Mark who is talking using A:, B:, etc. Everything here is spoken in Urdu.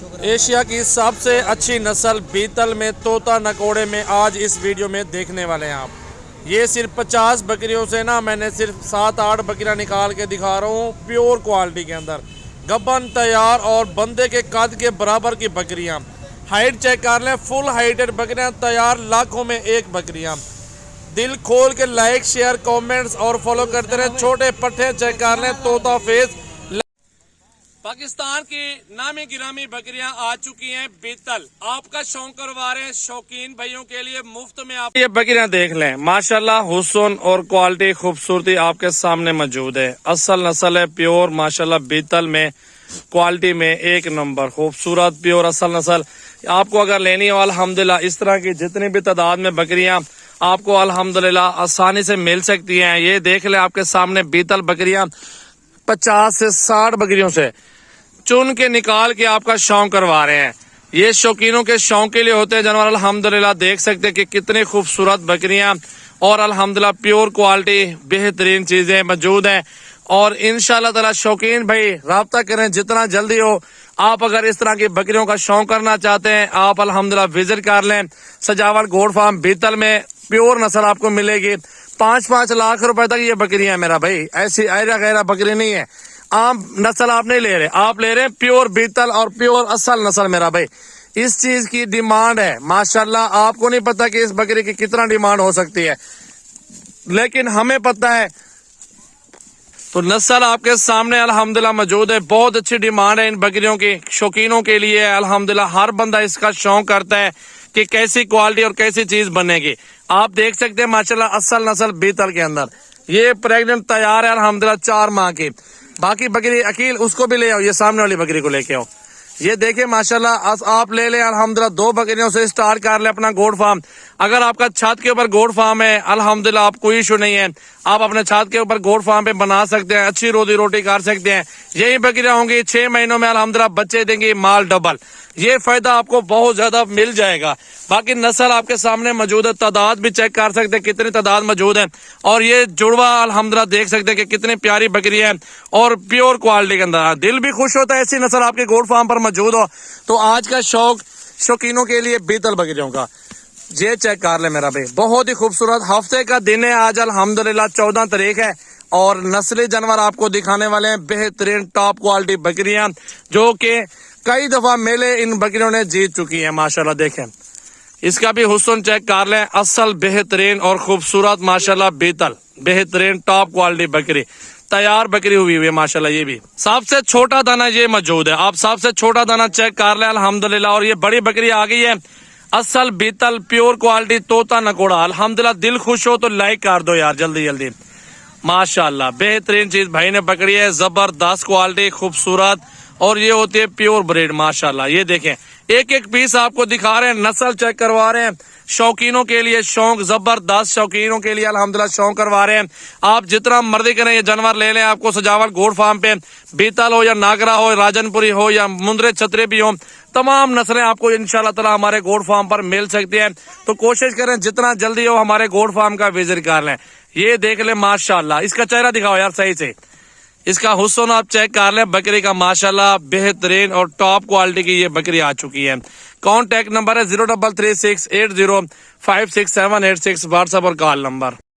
A: ایشیا کی سب سے اچھی نسل بیتل میں طوطا نکوڑے میں آج اس ویڈیو میں دیکھنے والے ہیں آپ۔ یہ صرف 50 بکریوں سے نا میں نے صرف 7-8 بکریاں نکال کے دکھا رہا ہوں پیور کوالٹی کے اندر، گبن تیار اور بندے کے قد کے برابر کی بکریاں۔ ہائٹ چیک کر لیں، فل ہائٹڈ بکریاں تیار، لاکھوں میں ایک بکریاں۔ دل کھول کے لائک شیئر کومنٹس اور فالو کرتے رہے۔ چھوٹے پٹھے چیک کر لیں، طوطا فیس۔ پاکستان کی نامی گرامی بکریاں آ چکی ہیں بیتل، آپ کا شوق کروا رہے ہیں شوقین بھائیوں کے لیے مفت میں۔ آپ یہ بکریاں دیکھ لیں، ماشاءاللہ حسن اور کوالٹی خوبصورتی آپ کے سامنے موجود ہے۔ اصل نسل ہے پیور، ماشاءاللہ بیتل میں کوالٹی میں ایک نمبر خوبصورت پیور اصل نسل۔ آپ کو اگر لینی ہو الحمدللہ اس طرح کی جتنی بھی تعداد میں بکریاں آپ کو الحمدللہ آسانی سے مل سکتی ہیں۔ یہ دیکھ لیں آپ کے سامنے بیتل بکریاں 50 سے 60 بکریوں سے چن کے نکال کے آپ کا شوق کروا رہے ہیں۔ یہ شوقینوں کے شوق کے لیے ہوتے ہیں جانور۔ الحمدللہ دیکھ سکتے کہ کتنی خوبصورت بکریاں اور الحمدللہ پیور کوالٹی بہترین چیزیں موجود ہیں۔ اور انشاءاللہ تعالی شوقین بھائی رابطہ کریں جتنا جلدی ہو۔ آپ اگر اس طرح کی بکریوں کا شوق کرنا چاہتے ہیں آپ الحمدللہ وزٹ کر لیں سجاول گوٹ فارم بیتل میں۔ پیور نسل آپ کو ملے گی، 5-5 لاکھ روپے تک یہ بکریاں ہیں میرا بھائی، ایسی ایرا غیرہ بکری نہیں ہے۔ عام نسل آپ نہیں لے رہے، آپ لے رہے ہیں پیور بیتل اور پیور اصل نسل میرا بھائی۔ اس چیز کی ڈیمانڈ ہے ماشاءاللہ، آپ کو نہیں پتا کہ اس بکری کی کتنا ڈیمانڈ ہو سکتی ہے، لیکن ہمیں پتا ہے۔ تو نسل آپ کے سامنے الحمدللہ موجود ہے، بہت اچھی ڈیمانڈ ہے ان بکریوں کی شوقینوں کے لیے۔ الحمدللہ ہر بندہ اس کا شوق کرتا ہے کہ کیسی کوالٹی اور کیسی چیز بنے گی۔ آپ دیکھ سکتے ہیں ماشاءاللہ اصل نسل بیتل کے اندر یہ پریگننٹ تیار ہے الحمدللہ 4 ماہ کی۔ باقی بکری عقیل اس کو بھی لے آؤ، یہ سامنے والی بکری کو لے کے آؤ۔ یہ دیکھیں ماشاءاللہ آپ لے لیں الحمدللہ 2 بکریوں سے اسٹارٹ کر لیں اپنا گوٹ فارم۔ اگر آپ کا چھت کے اوپر گوٹ فارم ہے الحمدللہ آپ کوئی ایشو نہیں ہے، آپ اپنے چھت کے اوپر گوٹ فارم پہ بنا سکتے ہیں، اچھی روزی روٹی کر سکتے ہیں۔ یہی بکریاں ہوں گی 6 مہینوں میں الحمدللہ بچے دیں گی، مال ڈبل۔ یہ فائدہ آپ کو بہت زیادہ مل جائے گا۔ باقی نسل آپ کے سامنے موجود ہے، تعداد بھی چیک کر سکتے ہیں کتنی تعداد موجود ہے۔ اور یہ جڑوا الحمدللہ دیکھ سکتے ہیں کہ کتنی پیاری بکری ہے اور پیور کوالٹی کے اندر۔ دل بھی خوش ہوتا ہے ایسی نسل آپ کے گوٹ فارم پر موجود ہو۔ تو آج کا شوق شوقینوں کے لیے بیتل بکریوں کا یہ چیک کر لیں میرا بھائی، بہت ہی خوبصورت ہفتے کا دن ہے آج الحمدللہ 14 تاریخ ہے، اور نسلی جانور آپ کو دکھانے والے ہیں بہترین ٹاپ کوالٹی بکریاں جو کہ کئی دفعہ میلے ان بکریوں نے جیت چکی ہیں ماشاءاللہ۔ دیکھیں اس کا بھی حسن چیک کر لیں، اصل بہترین اور خوبصورت ماشاءاللہ بیتل بہترین ٹاپ کوالٹی بکری تیار بکری ہوئی ہے ماشاءاللہ۔ یہ بھی سب سے چھوٹا دانہ یہ موجود ہے، آپ سب سے چھوٹا دانہ چیک کر لیں الحمدللہ۔ اور یہ بڑی بکری آ گئی ہے اصل بیتل پیور کوالٹی طوطا نکوڑا الحمدللہ۔ دل خوش ہو تو لائک کر دو یار جلدی جلدی ماشاءاللہ۔ بہترین چیز بھائی نے پکڑی ہے، زبردست کوالٹی خوبصورت، اور یہ ہوتی ہے پیور بریڈ ماشاءاللہ۔ یہ دیکھیں ایک ایک پیس آپ کو دکھا رہے ہیں، نسل چیک کروا رہے ہیں شوقینوں کے لیے، شوق زبردست شوقینوں کے لیے الحمدللہ شوق کروا رہے ہیں۔ آپ جتنا مرضی کریں یہ جانور لے لیں، آپ کو سجاول گوٹ فارم پہ بیتل ہو یا ناگرا ہو، راجن پوری ہو یا مندرے چھترے بھی ہوں، تمام نسلیں آپ کو انشاءاللہ تعالی ہمارے گوٹ فارم پر مل سکتی ہیں۔ تو کوشش کریں جتنا جلدی ہو ہمارے گوٹ فارم کا وزٹ کر لیں۔ یہ دیکھ لیں ماشاءاللہ، اس کا چہرہ دکھاؤ یار صحیح سے، اس کا حسن آپ چیک کر لیں بکری کا ماشاءاللہ۔ بہترین اور ٹاپ کوالٹی کی یہ بکری آ چکی ہے۔ کانٹیکٹ نمبر ہے 033680567886 واٹس ایپ اور کال نمبر۔